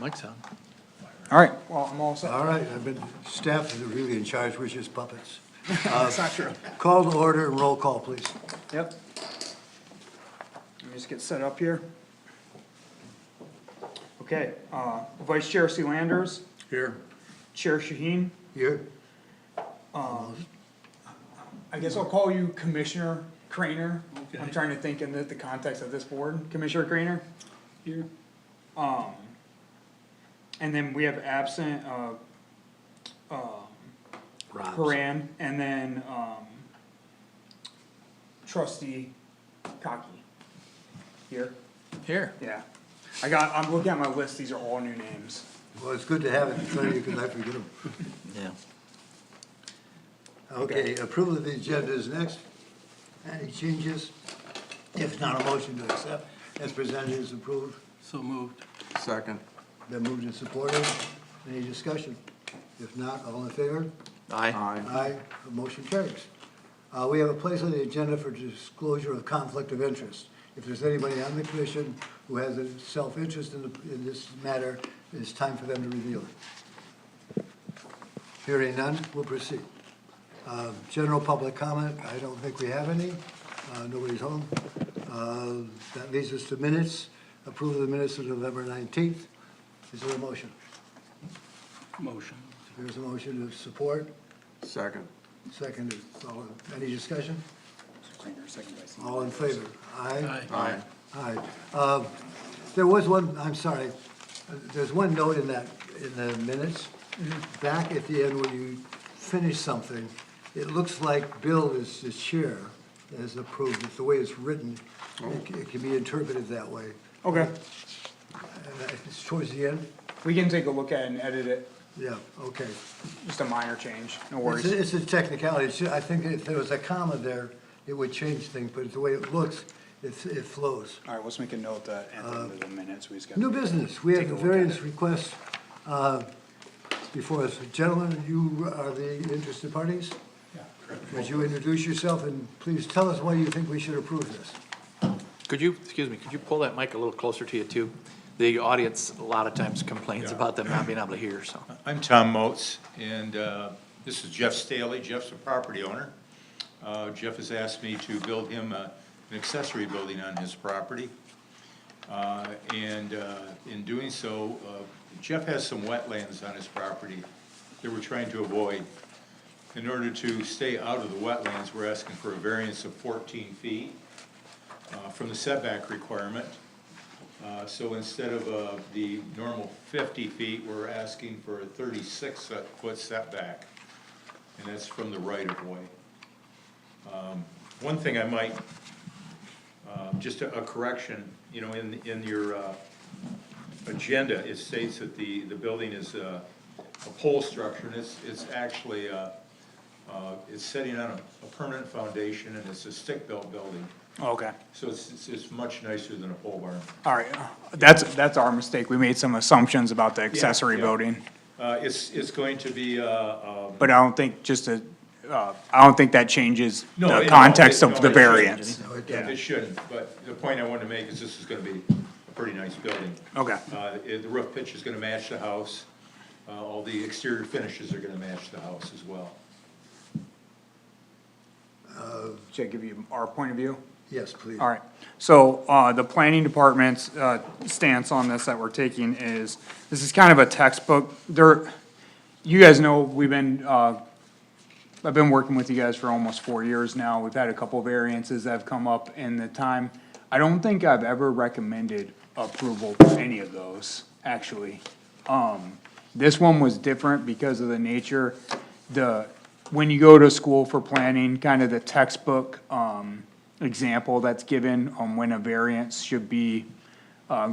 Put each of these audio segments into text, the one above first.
Like so. All right, well, I'm all set. All right, staff is really in charge, we're just puppets. That's not true. Call to order and roll call, please. Yep. Let me just get set up here. Okay, Vice Chair Sealanders, Here. Chair Shaheen, Here? I guess I'll call you Commissioner Crainer. I'm Okay. trying to think in the context of this board, Commissioner Crainer. Here. And then we have absent, Haran, and then, Trustee Cocky. Here, Here. yeah. I'm looking at my list, these are all new names. Well, it's good to have it in front of you, because I forget them. Yeah. Okay, approval of the agenda is next. Any changes? If not, a motion to accept as presented is approved. So moved. Second. Been moved and supported. Any discussion? If not, all in favor? Aye. Aye, the motion carries. We have a place on the agenda for disclosure of conflict of interest. If there's anybody on the commission who has a self-interest in this matter, it's time for them to reveal it. Hearing none, we'll proceed. General public comment, I don't think we have any. Nobody's home. That leads us to minutes. Approval of the minutes of November 19th. Is there a motion? Motion. There's a motion to support. Second. Second, any discussion? Crainer, second by Sealanders. All in favor? Aye? Aye. Aye. There was one, I'm sorry, there's one note in the minutes. Back at the end where you finish something, it looks like Bill is the chair, as approved, it's the way it's written. It can be interpreted that way. Okay, And it's towards the end? we can take a look at it and edit it, Yeah, okay. just a minor change, no It's worries. it's a technicality. I think if there was a comma there, it would change things, but the way it looks, it flows. All right, let's make a note that at the end of the minutes, we just got. New business, we have Take a the look at various it. requests before us. Gentlemen, you are the interested parties? Would you introduce yourself and please tell us why you think we should approve this? Could you pull that mic a little closer to you too? The audience a lot of times complains about them not being able to hear, so. I'm Tom Moats, and this is Jeff Staley. Jeff's a property owner. Jeff has asked me to build him an accessory building on his property. And in doing so, Jeff has some wetlands on his property that we're trying to avoid. In order to stay out of the wetlands, we're asking for a variance of 14 feet from the setback requirement. So instead of the normal 50 feet, we're asking for a 36-foot setback, and that's from the right-of-way. One thing I might, just a correction, you know, in your agenda, it states that the building is a pole structure, and it's actually, it's setting on a permanent foundation, and it's a stick-built building. Okay, So it's much nicer than a pole barn. all right, that's our mistake, we made some assumptions about the accessory yeah. building, It's going to be, but I don't think I don't think that changes No, the it- context no, of it the shouldn't. variance. No, it Yeah. doesn't. it shouldn't, but the point I wanted to make is this is gonna be a pretty nice building. Okay, The roof pitch is gonna match the house, all the exterior finishes are gonna match the house as well. should I give you our point of view? Yes, please. All right, so, the planning department's, stance on this that we're taking is, this is kind of a textbook, you guys know, I've been working with you guys for almost 4 years now, we've had a couple variances that have come up in the time. I don't think I've ever recommended approval for any of those, actually. This one was different because of the nature, when you go to school for planning, kind of the textbook, example that's given on when a variance should be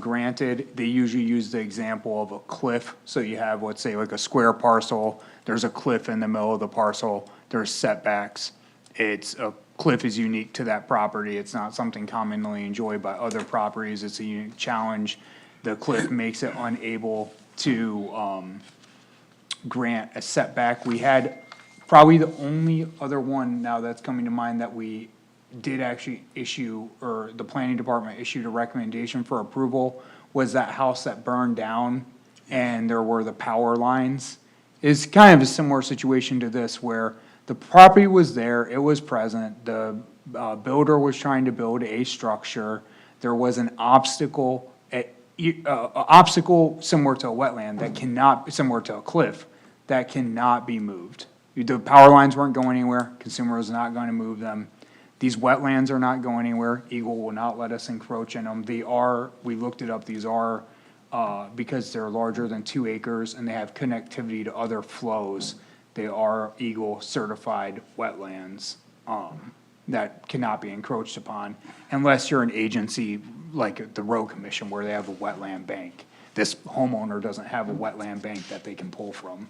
granted, they usually use the example of a cliff. So you have, let's say, like a square parcel, there's a cliff in the middle of the parcel, there's setbacks. A cliff is unique to that property, it's not something commonly enjoyed by other properties, it's a unique challenge. The cliff makes it unable to grant a setback. We had probably the only other one now that's coming to mind that we did actually issue, or the planning department issued a recommendation for approval, was that house that burned down and there were the power lines. It's kind of a similar situation to this where the property was there, it was present, the builder was trying to build a structure. There was an obstacle, obstacle similar to a wetland that cannot, similar to a cliff, that cannot be moved. The power lines weren't going anywhere, consumer was not gonna move them. These wetlands are not going anywhere, Eagle will not let us encroach in them. They are, we looked it up, these are, because they're larger than 2 acres and they have connectivity to other flows, they are Eagle certified wetlands, that cannot be encroached upon unless you're an agency like the road commission where they have a wetland bank. This homeowner doesn't have a wetland bank that they can pull from.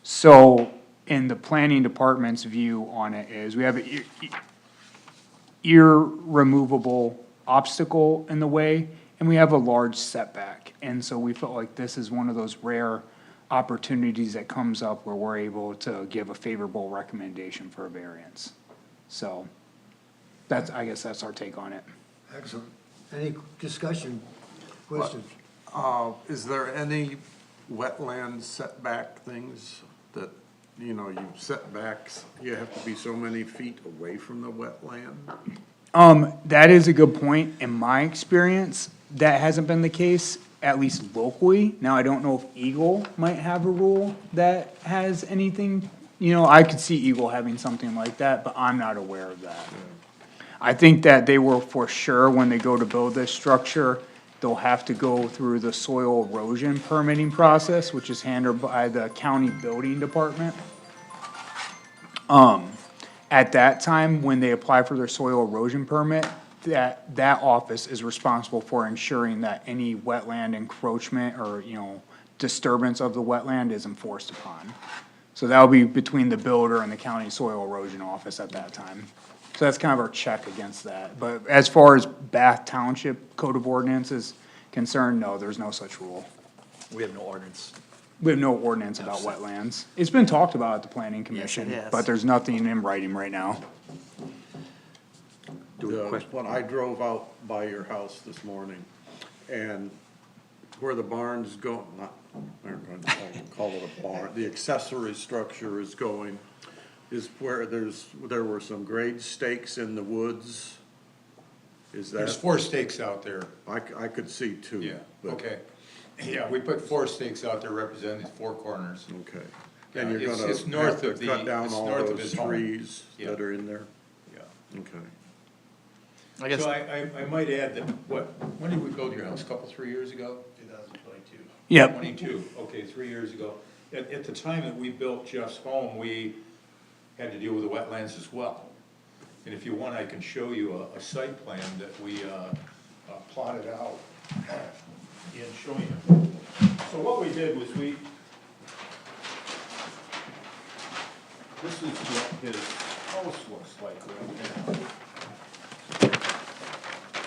So, in the planning department's view on it is, we have an irremovable obstacle in the way, and we have a large setback. And so we felt like this is one of those rare opportunities that comes up where we're able to give a favorable recommendation for a variance. So, that's, I guess that's our take on it. Excellent. Any discussion, questions? Is there any wetland setback things that, you know, you setbacks, you have to be so many feet away from the wetland? That is a good point. In my experience, that hasn't been the case, at least locally. Now, I don't know if Eagle might have a rule that has anything, you know, I could see Eagle having something like that, but I'm not aware of that. I think that they will for sure, when they go to build this structure, they'll have to go through the soil erosion permitting process, which is handled by the county building department. At that time, when they apply for their soil erosion permit, that office is responsible for ensuring that any wetland encroachment or, you know, disturbance of the wetland is enforced upon. So that'll be between the builder and the county soil erosion office at that time. So that's kind of our check against that. But as far as Bath Township Code of Ordinance is concerned, no, there's no such rule. We have no ordinance. We have no ordinance about wetlands. It's been talked about at the planning commission, has. but there's nothing in writing right now. When I drove out by your house this morning, and where the barn's go, not, I'm going to call it a barn, the accessory structure is going, is where there were some grade stakes in the woods. Is There's that, 4 stakes out there. I could see 2. Yeah, but- okay. Yeah, we put 4 stakes out there representing 4 corners. Okay. Yeah, And you're it's- gonna it's north have of to the- cut down it's all north of those his home. trees Yeah. that are in there? Yeah. Okay. I guess, So I might add that, when did we build your house? A couple, 3 years ago? 2022. Yep. 22, okay, 3 years ago. At the time that we built Jeff's home, we had to deal with the wetlands as well. And if you want, I can show you a site plan that we plotted out and show you. So what we did was this is what his house looks like right now.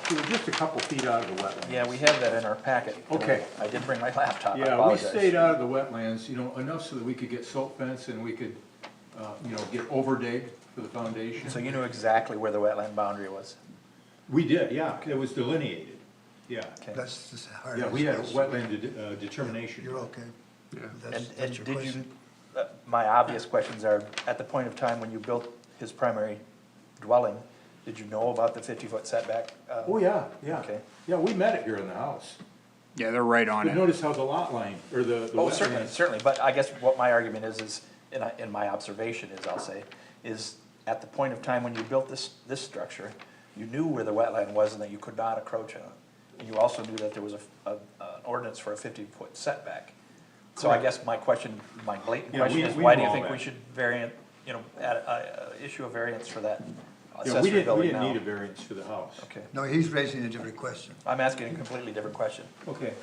We were just a couple feet out of the wetlands. yeah, we have that in our packet. Okay. I did bring my laptop, I Yeah, we apologize. stayed out of the wetlands, you know, enough so that we could get silt fence and we could, you know, get overdig for the foundation. So you knew exactly where the wetland boundary was? We did, yeah, it was delineated, yeah. Okay. That's just hard. Yeah, we had a wetland determination. You're okay. Yeah. That's And that's your did question. you, my obvious questions are, at the point of time when you built his primary dwelling, did you know about the 50-foot setback? Oh, yeah, yeah. Okay. Yeah, we met it here in the house. Yeah, they're right on But it. notice how the lot line, or the Oh, certainly, wetlands. certainly, but I guess what my argument is, in my observation is, I'll say, is at the point of time when you built this structure, you knew where the wetland was and that you could not encroach on it. And you also knew that there was an ordinance for a 50-foot setback. So I guess my question, my blatant Yeah, question we- is, we why do know you think that. we should issue a variance for that Yeah, accessory we building didn't now? need a variance for the house. Okay, No, he's raising a different question. I'm asking a completely different question. Okay.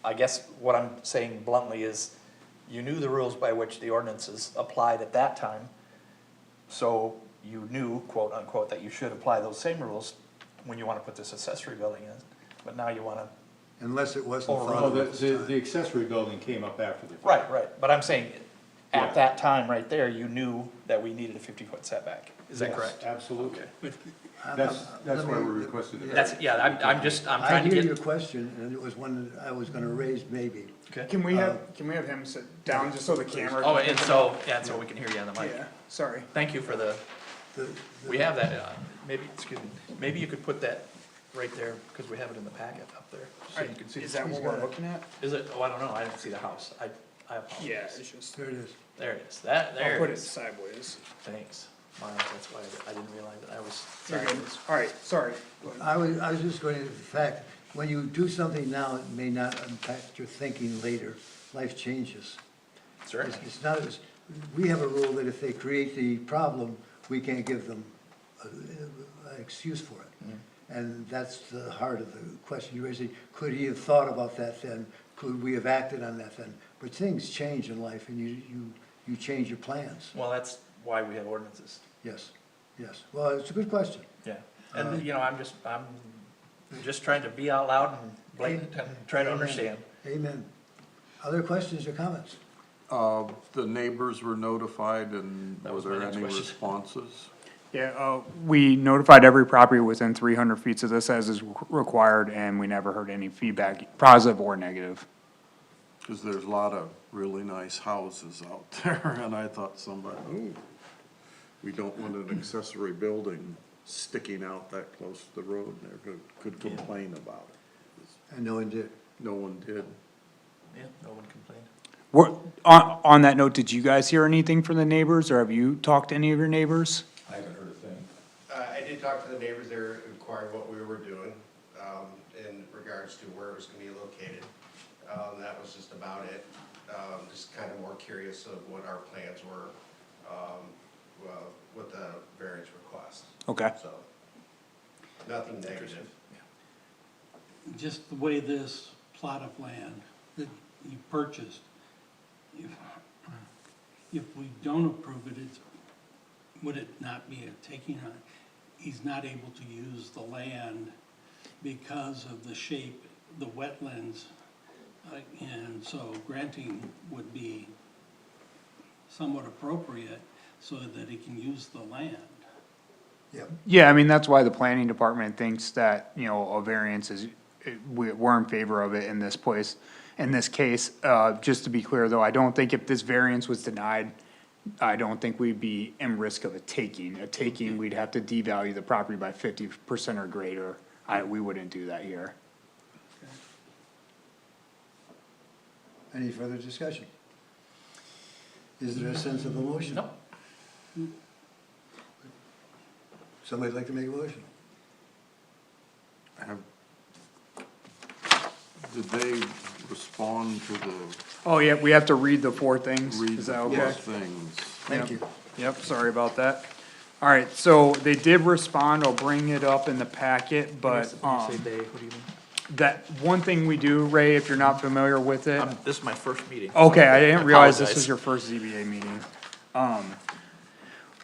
I guess what I'm saying bluntly is, you knew the rules by which the ordinances applied at that time, so you knew, quote unquote, that you should apply those same rules when you wanna put this accessory building in, but now you wanna. Unless it wasn't Oh, thought Oh, of at the the time. accessory building came up after the fact. Right, but I'm saying, Yeah. at that time right there, you knew that we needed a 50-foot setback, is that Yes, correct? Absolutely. But That's why we requested it. That's, yeah, I'm I trying to hear get. your question, and it was one that I was gonna raise maybe. Okay. Can we have him sit down just so the camera? Oh, can and pick it so, up? yeah, and so we can hear you on the mic. Yeah, sorry. Thank you for the, The- we have that, maybe, excuse me, maybe you could put that right there, because we have it in the packet up there. So you can see. Is that what we're looking at? Is it? Oh, I don't know, I didn't see the house, I apologize. Yeah, it's just, There it is. There it is, that, I'll there put it it is. sideways. Thanks, Miles, that's why I didn't realize that I was. You're good. sideways. Alright, sorry. Go ahead. I was just going to the fact, when you do something now, it may not impact your thinking later. Life changes. Certainly. It's not as, we have a rule that if they create the problem, we can't give them an excuse for it. And that's the heart of the question you're raising. Could he have thought about that then? Could we have acted on that then? But things change in life and you change your plans. Well, that's why we have ordinances. Yes, yes. Well, it's a good question. Yeah, and, you know, I'm just trying to be out loud and blatant and try to Amen. understand. Amen. Other questions or comments? The neighbors were notified, and That were was my there next any question. responses? Yeah, we notified every property within 300 feet of this as is required, and we never heard any feedback, positive or negative. Cause there's a lot of really nice houses out there, and I thought somebody, ooh, we don't want an accessory building sticking out that close to the road, and they could complain about it. And no one did. No one did. Yeah, no one complained. On that note, did you guys hear anything from the neighbors, or have you talked to any of your neighbors? I haven't heard a thing. I did talk to the neighbors there, inquired what we were doing, in regards to where it was gonna be located. That was just about it. Just kind of more curious of what our plans were, with the variance request, Okay. so. Nothing negative. Just the way this plot of land that you purchased, if we don't approve it, would it not be a taking on? He's not able to use the land because of the shape, the wetlands, and so granting would be somewhat appropriate so that he can use the land. Yep. Yeah, I mean, that's why the planning department thinks that, you know, a variance is, we're in favor of it in this place, in this case. Just to be clear, though, I don't think if this variance was denied, I don't think we'd be in risk of a taking. A taking, we'd have to devalue the property by 50% or greater. We wouldn't do that here. Any further discussion? Is there a sense of a motion? No, Somebody'd like to make a motion? Did they respond to the, Oh, yeah, we have to read the four things. read Is the that four okay? things? Thank you. Yep, sorry about that. All right, so they did respond. I'll bring it up in the packet, but, when you say they, what do you mean? that one thing we do, Ray, if you're not familiar with it. This is my first meeting. Okay, I didn't realize this apologize. was your first ZBA meeting.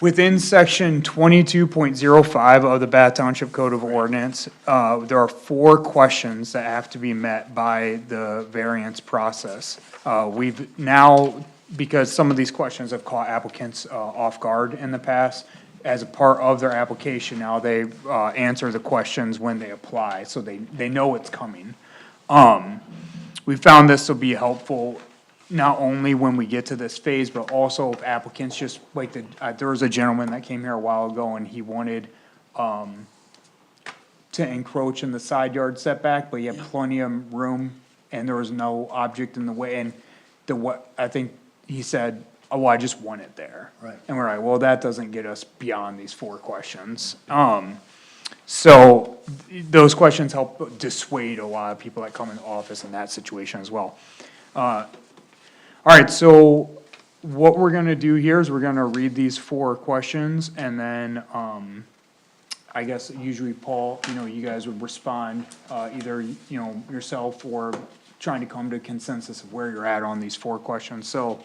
Within section 22.05 of the Bath Township Code of Ordinance, there are 4 questions that have to be met by the variance process. We've now, because some of these questions have caught applicants off guard in the past, as a part of their application, now they answer the questions when they apply, so they know it's coming. We found this will be helpful not only when we get to this phase, but also if applicants just, like there was a gentleman that came here a while ago and he wanted, to encroach in the side yard setback, but he had plenty of room and there was no object in the way, and I think he said, oh, well, I just want it there. Right. And we're like, well, that doesn't get us beyond these 4 questions. So those questions help dissuade a lot of people that come in the office in that situation as well. All right, so what we're gonna do here is we're gonna read these 4 questions and then, I guess usually Paul, you know, you guys would respond, either, you know, yourself or trying to come to consensus of where you're at on these 4 questions. So,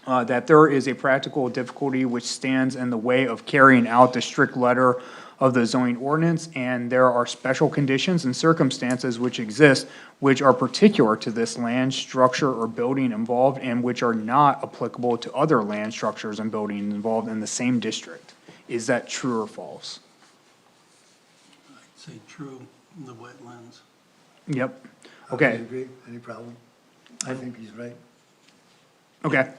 that there is a practical difficulty which stands in the way of carrying out the strict letter of the zoning ordinance, and there are special conditions and circumstances which exist which are particular to this land, structure, or building involved, and which are not applicable to other land, structures, and buildings involved in the same district. Is that true or false? Say true, the wetlands. Yep, Everybody okay. agree? Any problem? I think he's right. Okay,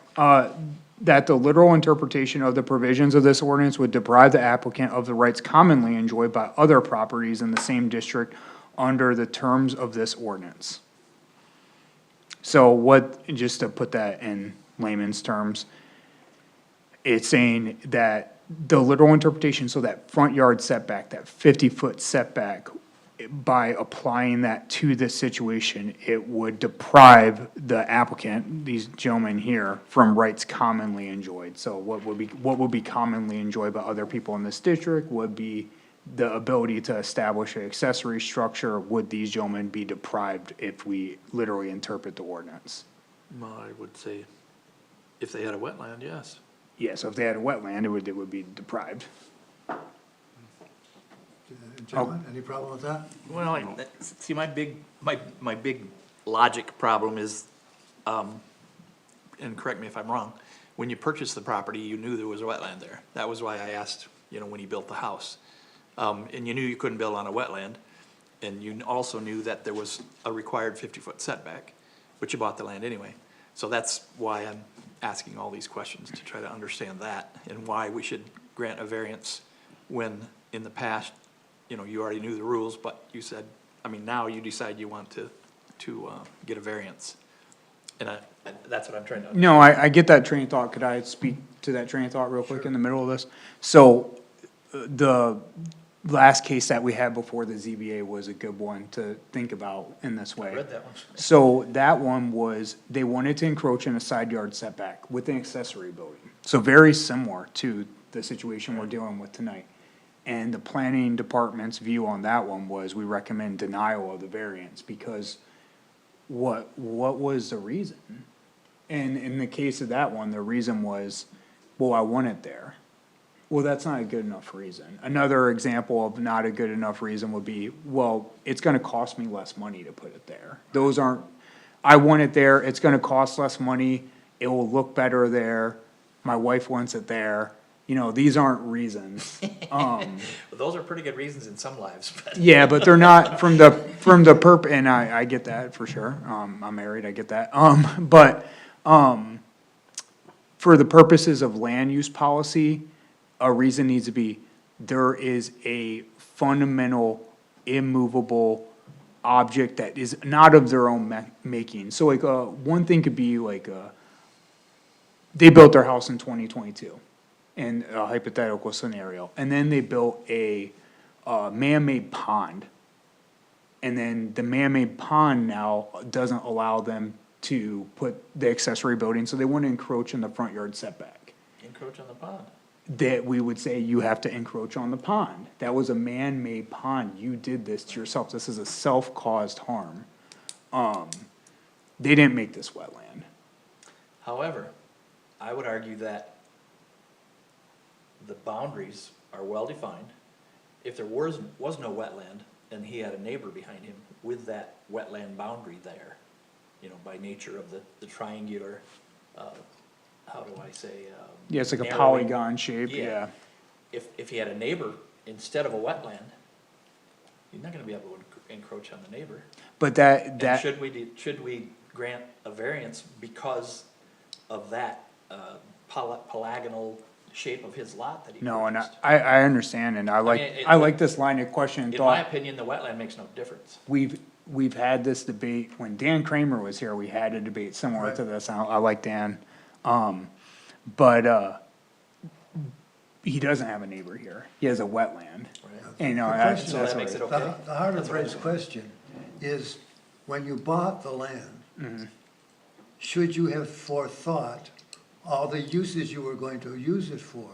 that the literal interpretation of the provisions of this ordinance would deprive the applicant of the rights commonly enjoyed by other properties in the same district under the terms of this ordinance. So what, just to put that in layman's terms, it's saying that the literal interpretation, so that front yard setback, that 50-foot setback, by applying that to this situation, it would deprive the applicant, these gentlemen here, from rights commonly enjoyed. So what would be commonly enjoyed by other people in this district would be the ability to establish an accessory structure. Would these gentlemen be deprived if we literally interpret the ordinance? Well, I would say, if they had a wetland, yes. Yeah, so if they had a wetland, it would be deprived. Gentlemen, any problem with that? Well, see, my big logic problem is, and correct me if I'm wrong, when you purchased the property, you knew there was a wetland there. That was why I asked, when you built the house. And you knew you couldn't build on a wetland, and you also knew that there was a required 50-foot setback, but you bought the land anyway. So that's why I'm asking all these questions, to try to understand that, and why we should grant a variance when, in the past, you already knew the rules, but you said, now you decide you want to get a variance. And that's what I'm trying to. No, I get that train of thought. Could I speak to that train of thought real quick in the middle of this? So, the last case that we had before the ZBA was a good one to think about in this way. I read that one. So that one was, they wanted to encroach in a side yard setback with an accessory building. So very similar to the situation we're dealing with tonight. And the planning department's view on that one was, we recommend denial of the variance, because what was the reason? And in the case of that one, the reason was, well, I want it there. Well, that's not a good enough reason. Another example of not a good enough reason would be, well, it's gonna cost me less money to put it there. Those aren't, I want it there, it's gonna cost less money, it will look better there, my wife wants it there. These aren't reasons. But those are pretty good reasons in some lives, but. Yeah, but they're not from the and I get that for sure. I'm married, I get that. But for the purposes of land use policy, a reason needs to be, there is a fundamental immovable object that is not of their own making. So like, one thing could be like, they built their house in 2022, in a hypothetical scenario, and then they built a man-made pond. And then the man-made pond now doesn't allow them to put the accessory building, so they want to encroach in the front yard setback. Encroach on the pond. That we would say you have to encroach on the pond. That was a man-made pond, you did this to yourself, this is a self-caused harm. They didn't make this wetland. However, I would argue that the boundaries are well-defined. If there was no wetland, and he had a neighbor behind him with that wetland boundary there, by nature of the triangular, how do I say? Yeah, it's like a narrowing. polygon shape, Yeah. yeah. If he had a neighbor instead of a wetland, you're not gonna be able to encroach on the neighbor. But And that, should we grant a variance because of that, polygonal shape of his lot that he no, and purchased? I understand, and I like, mean, I like this line of question and In my thought. opinion, the wetland makes no difference. We've had this debate, when Dan Kramer was here, we had a debate similar to this, I like Dan. But he doesn't have a neighbor here, he has a wetland. And, The I- question- So that's that makes what- it okay? The harder That's what I'm phrased saying. question is, when you bought the land, should you have forethought all the uses you were going to use it for?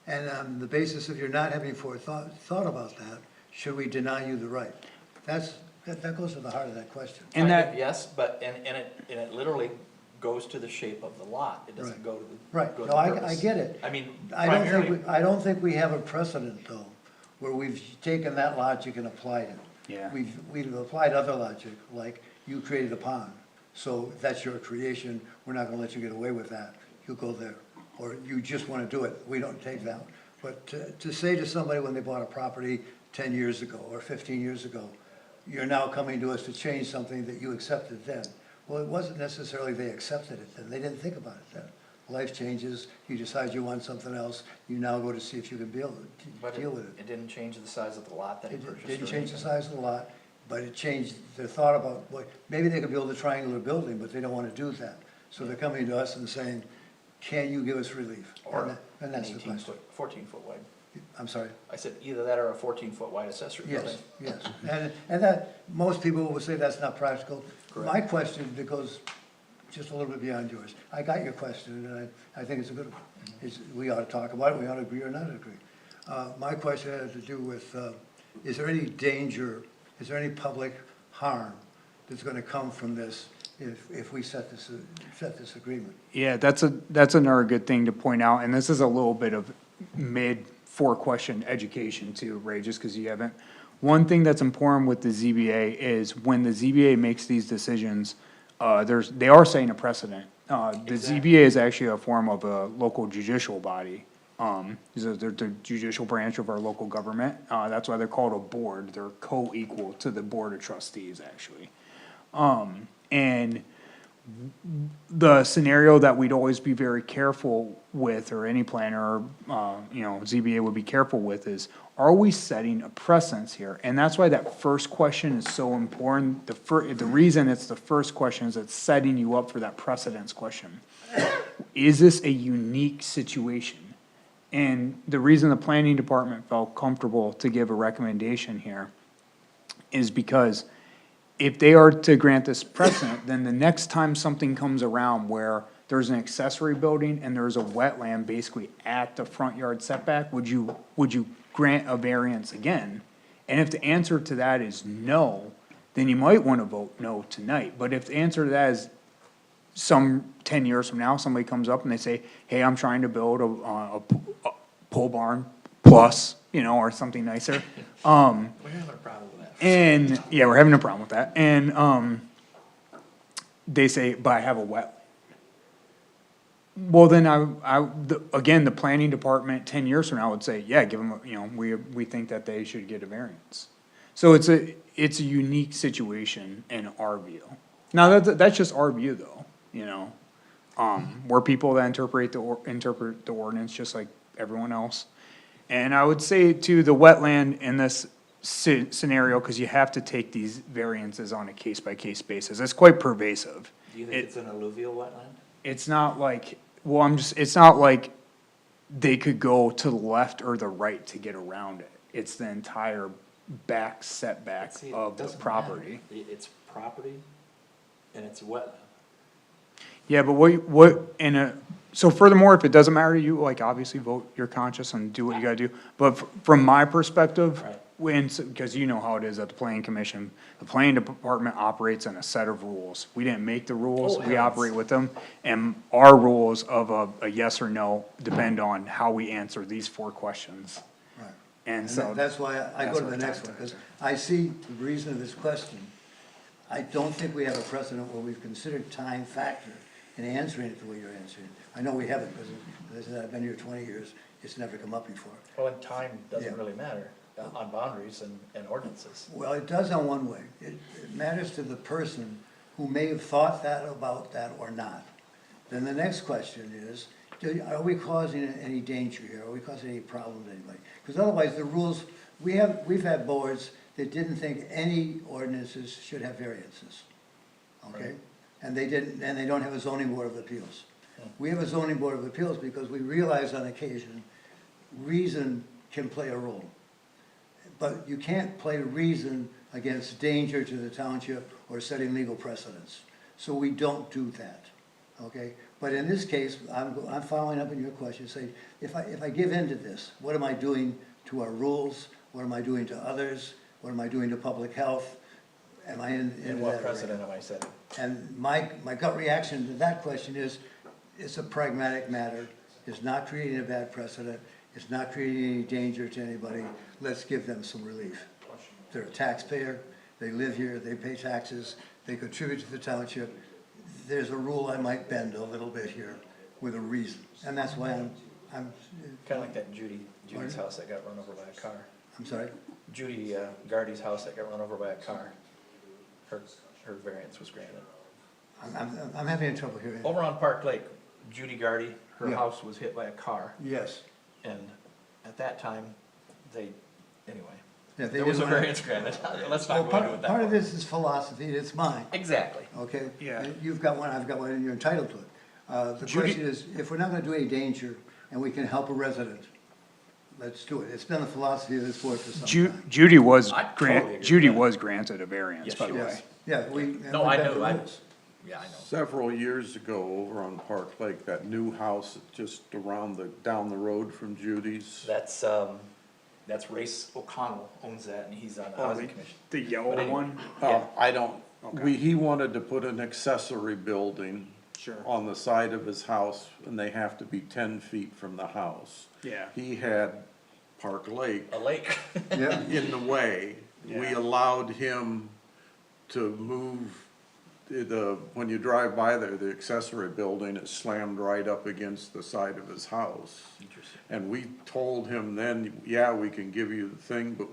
And on the basis of your not having thought about that, should we deny you the right? That goes to the heart of that question. And Kind of, that, yes, but, and it literally goes to the shape of the lot, it doesn't Right. go to the. Right, go to no, the I purpose. get it. I mean, I primarily, don't think we have a precedent, though, where we've taken that logic and applied it. Yeah. We've applied other logic, like you created a pond, so that's your creation, we're not gonna let you get away with that, you go there. Or you just wanna do it, we don't take that. But to say to somebody when they bought a property, 10 years ago or 15 years ago. You're now coming to us to change something that you accepted then. Well, it wasn't necessarily they accepted it then, they didn't think about it then. Life changes, you decide you want something else, you now go to see if you can be able But to deal with it. it didn't change the size of the lot that he It purchased. didn't or change the anything. size of the lot, but it changed their thought about, what, maybe they could build a triangular building, but they don't wanna do that. So they're coming to us and saying, can you give us relief? Or And an that's the 18 question. foot, 14-foot wide. I'm sorry? I said either that or a 14-foot wide accessory building. Yes, yes. And that, most people will say that's not practical. Correct. My question, that goes just a little bit beyond yours, I got your question, and I think it's a good one. It's, we ought to talk about it, we ought to agree or not agree. My question had to do with, is there any danger, is there any public harm that's gonna come from this if we set this agreement? Yeah, that's another good thing to point out, and this is a little bit of mid-4-question education too, Ray, just because you haven't. One thing that's important with the ZBA is when the ZBA makes these decisions, they are setting a precedent. The ZBA is actually a form of a local judicial body. They're the judicial branch of our local government, that's why they're called a board, they're co-equal to the board of trustees, actually. And the scenario that we'd always be very careful with, or any planner, ZBA would be careful with is, are we setting a precedence here? And that's why that first question is so important. The reason it's the first question is it's setting you up for that precedence question. Is this a unique situation? And the reason the planning department felt comfortable to give a recommendation here is because if they are to grant this precedent, then the next time something comes around where there's an accessory building and there's a wetland basically at the front yard setback, would you grant a variance again? And if the answer to that is no, then you might wanna vote no tonight. But if the answer to that is 10 years from now, somebody comes up and they say, hey, I'm trying to build a pole barn plus, or something nicer. We're having a problem with that. And, yeah, we're having a problem with that, and, they say, but I have a wetland. Well, then again, the planning department 10 years from now would say, yeah, give them, we think that they should get a variance. So it's a unique situation in our view. Now, that's just our view though, we're people that interpret the ordinance just like everyone else. And I would say to the wetland in this scenario, cause you have to take these variances on a case-by-case basis, it's quite pervasive. Do you think it's an alluvial wetland? It's not like, it's not like they could go to the left or the right to get around it. It's the entire back setback See, it of the doesn't property. matter. It's property and it's wetland. Yeah, but so furthermore, if it doesn't matter to you, like, obviously vote your conscience and do what you gotta do. But from my perspective, Right. because you know how it is at the planning commission, the planning department operates in a set of rules. We didn't make the rules, Oh, we heavens. operate with them. And our rules of a yes or no depend on how we answer these 4 questions. Right. And And so. that's why I that's go to what the next one, because I see the reason of this question. I don't think we have a precedent where we've considered time factor in answering it the way you're answering it. I know we haven't, because as I've been here 20 years, it's never come up before. Well, and time doesn't Yeah. really matter on boundaries and ordinances. Well, it does on one way. It matters to the person who may have thought that about that or not. Then the next question is, are we causing any danger here? Are we causing any problem to anybody? Because otherwise, the rules, we've had boards that didn't think any ordinances should have variances. Okay? Right. And they didn't, and they don't have a zoning board of appeals. We have a zoning board of appeals because we realize on occasion, reason can play a role. But you can't play reason against danger to the township or setting legal precedents. So we don't do that, okay? But in this case, I'm following up on your question, saying, if I give in to this, what am I doing to our rules? What am I doing to others? What am I doing to public health? Am I in And that what arena? precedent am I setting? And my gut reaction to that question is, it's a pragmatic matter, it's not creating a bad precedent, it's not creating any danger to anybody, let's give them some relief. They're a taxpayer, they live here, they pay taxes, they contribute to the township. There's a rule I might bend a little bit here with a reason, and that's why I'm Kinda like that Judy's house that got run over by a car. sorry? Judy Gardy's house that got run over by a car, her variance was granted. I'm having trouble here. Over on Park Lake, Judy Gardy, her Yeah. house was hit by a car, Yes. and at that time, anyway. Yeah, they There was a didn't wanna- variance granted, let's Well, not go into it part, that part of far. this is philosophy, it's mine, Exactly. okay? Yeah. You've got one, I've got one, and you're entitled to it. The Judy- question is, if we're not gonna do any danger, and we can help a resident, let's do it. It's been the philosophy of this board for some time. Judy was I totally agree with Judy that. was granted a variance, Yes, by she the was. way. Yes, yeah, we. and No, we I bent the knew, rules. yeah, I know. Several years ago, over on Park Lake, that new house just down the road from Judy's. That's Race O'Connell owns that, and he's on the Oh, housing commission. The yellow But anyway. one? Yeah. I don't, he wanted to put an accessory building Sure. on the side of his house, and they have to be 10 feet from the house. Yeah. He had Park Lake A lake. Yeah, in the way. We Yeah. allowed him to move when you drive by there, the accessory building is slammed right up against the side of his house. Interesting. And we told him then, yeah, we can give you the thing, but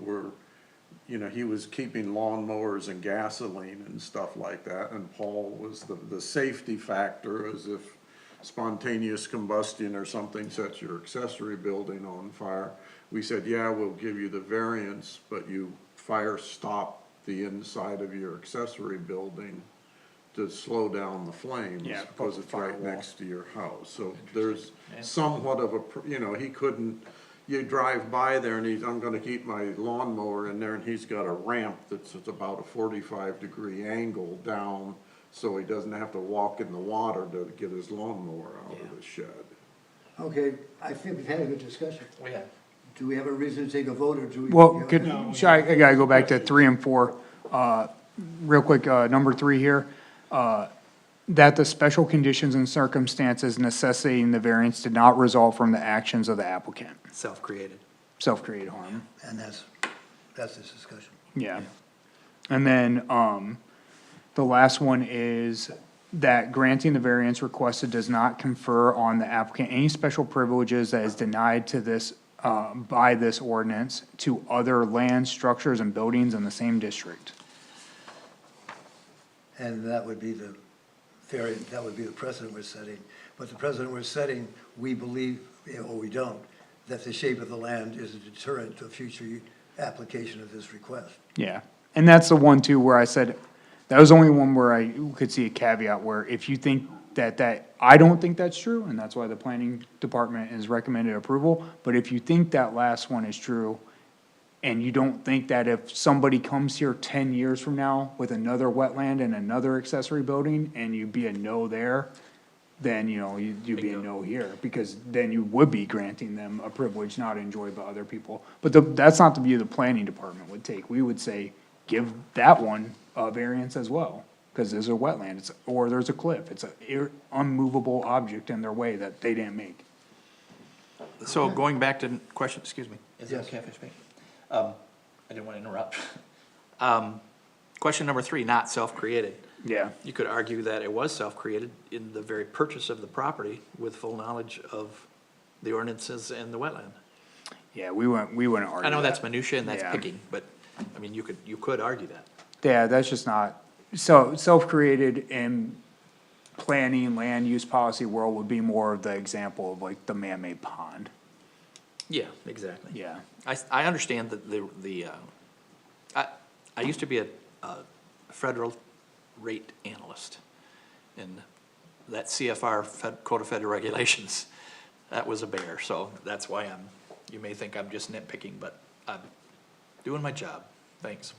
he was keeping lawnmowers and gasoline and stuff like that, and Paul was the safety factor, as if spontaneous combustion or something sets your accessory building on fire. We said, yeah, we'll give you the variance, but you fire stop the inside of your accessory building to slow down the flames, Yeah, because it's right firewall. next to your house, so there's somewhat of he couldn't, you drive by there and I'm gonna keep my lawnmower in there, and he's got a ramp that's at about a 45-degree angle down, so he doesn't have to walk in the water to get his lawnmower out of the shed. okay, I think we've had a good discussion. We have. Do we have a reason to take a vote, or do we? Well, I gotta go back to 3 and 4, real quick, number 3 here. That the special conditions and circumstances necessitating the variance did not result from the actions of the applicant, Self-created. self-created harm. And that's this discussion. Yeah. And then, the last one is that granting the variance requested does not confer on the applicant any special privileges that is denied to this, by this ordinance to other land, structures, and buildings in the same district. And that would be the precedent we're setting. But the precedent we're setting, we believe, or we don't, that the shape of the land is a deterrent to a future application of this request. Yeah, and that's the one too where I said, that was the only one where I could see a caveat where if you think that, I don't think that's true, and that's why the planning department has recommended approval, but if you think that last one is true, and you don't think that if somebody comes here 10 years from now with another wetland and another accessory building, and you be a no there, then, you'd be a no here, because then you would be granting them a privilege not enjoyed by other people. But that's not the view the planning department would take. We would say, give that one a variance as well, because there's a wetland, or there's a cliff. It's a unmovable object in their way that they didn't make. So going back to question, excuse me. Is Yes. that okay if I speak? I didn't want to interrupt. Question number 3, not self-created. Yeah. You could argue that it was self-created in the very purchase of the property with full knowledge of the ordinances and the wetland. Yeah, we wouldn't argue I know that's that. minutia and that's Yeah. picking, but, I mean, you could argue that. Yeah, that's just not, so self-created in planning, land use policy world would be more of the example of like the man-made pond. Yeah, exactly. Yeah. I understand that I used to be a federal rate analyst in that CFR Code of Federal Regulations. That was a bear, so that's why you may think I'm just nitpicking, but I'm doing my job. Thanks.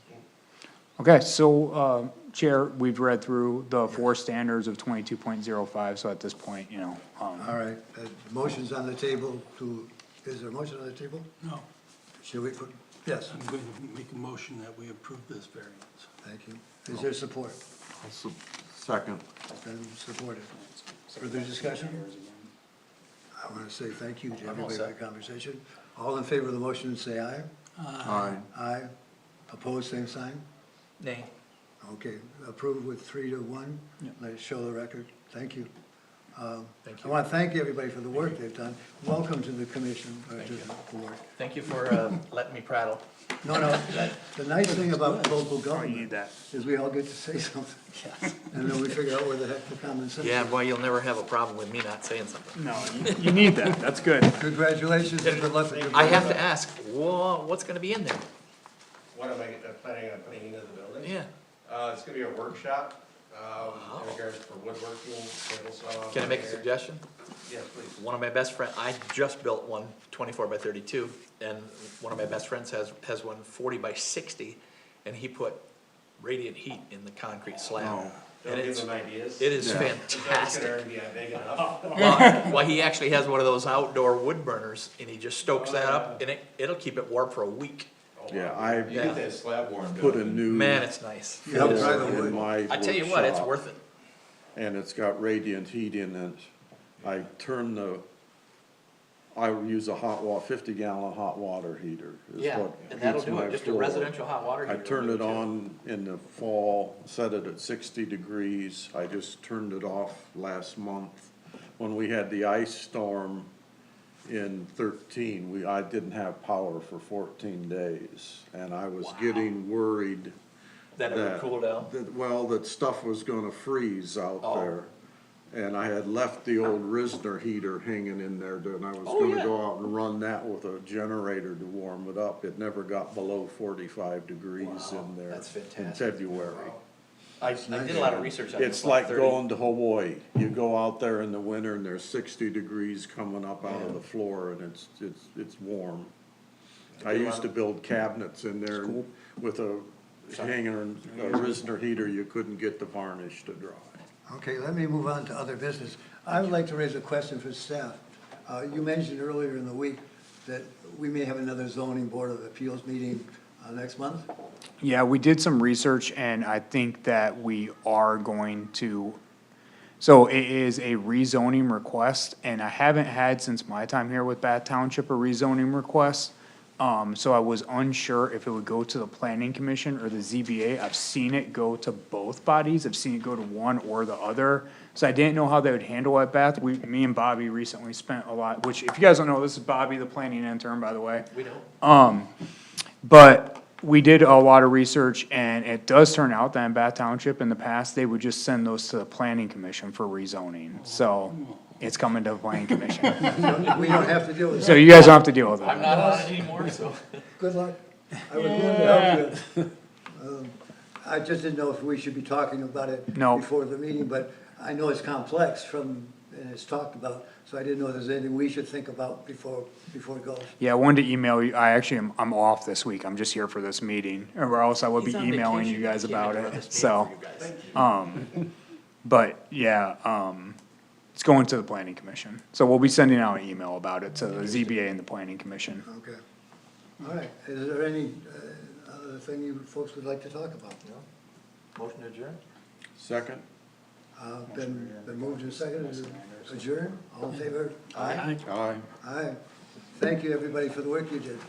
Okay, so, Chair, we've read through the 4 standards of 22.05, so at this point, All right, motion's on the table is there a motion on the table? No, Should we put, yes, I'm going to make a motion that we approve this variance. thank you. Is there support? Second. It's been supported. Further discussion? I want to say thank you to everybody for the conversation. All in favor of the motion, say aye. Aye. Aye. Opposed, same sign? Nay. Okay, approved with 3 to 1. Let's show the record. Thank you. Thank I you. want to thank everybody for the work they've done. Welcome to the commission, to the board. Thank you for, letting me prattle. No, the nice thing about local Oh, you government need that. is we all get to say something. And then we figure out where the heck the common sense Yeah, is. boy, you'll never have a problem with me not saying something. No, you need that, that's good. Congratulations and good luck with your. I have to ask, what's gonna be in there? What am I planning on putting into the building? Yeah. It's gonna be a workshop, in regards for woodworking, table saw. Can I make a repair. suggestion? Yes, please. One of my best friend, I just built one 24 by 32, and one of my best friends has one 40 by 60, and he put radiant heat in the concrete slab. Oh. Don't And give it's, them ideas. it is It's fantastic. gonna be big enough. Well, he actually has one of those outdoor wood burners, and he just stokes that up, and it'll keep it warm for a week. Yeah, I You get that slab warmed up. put a new Man, it's nice. You help dry the floor wood. in my I tell you what, it's workshop, worth it. and it's got radiant heat in it. I use a 50-gallon hot water heater. is Yeah, what and that'll heats do my it, just a floor. residential hot water I heater. turn will it do too. on in the fall, set it at 60 degrees. I just turned it off last month. When we had the ice storm in 13, I didn't have power for 14 days. And I was getting worried Then it would that, cool down. that stuff was gonna freeze out Oh. there. And I had left the old Risner heater hanging in there, and I was Oh, gonna yeah. go out and run that with a generator to warm it up. It never got below 45 degrees Wow, in there that's in fantastic. February. I did a lot of research on this. It's like 30. going to Hawaii. You go out there in the winter and there's 60 degrees coming up out of the floor, and it's warm. I used to build cabinets in there with a hanger, a Risner heater, you couldn't get the varnish to dry. Okay, let me move on to other business. I would like to raise a question for staff. You mentioned earlier in the week that we may have another zoning board of appeals meeting next month. Yeah, we did some research and I think that we are going to, so it is a rezoning request and I haven't had since my time here with Bath Township a rezoning request. So I was unsure if it would go to the planning commission or the ZBA. I've seen it go to both bodies. I've seen it go to one or the other. So I didn't know how they would handle it, Beth. Me and Bobby recently spent a lot, which if you guys don't know, this is Bobby, the planning intern, by the way. We don't. But we did a lot of research and it does turn out that in Bath Township in the past, they would just send those to the planning commission for rezoning. So it's coming to the planning commission. We don't have to deal with So that. you guys don't have to deal with I'm it. not on it anymore, so. Good luck. I was willing to help you. I just didn't know if we should be talking about it No. before the meeting, but I know it's complex and it's talked about, so I didn't know if there's anything we should think about before it goes. Yeah, I wanted to email you. I'm off this week. I'm just here for this meeting, or else I would be He's on emailing vacation. you guys I can't about interrupt it, this meeting so. for you guys. But, yeah, it's going to the planning commission. So we'll be sending out an email about it to the ZBA and the planning commission. Okay. All right. Is there any other thing you folks would like to talk about? Motion to adjourn? Second? Been moved and seconded to adjourn? All in favor? Aye. Aye. Aye. Thank you, everybody, for the work you did.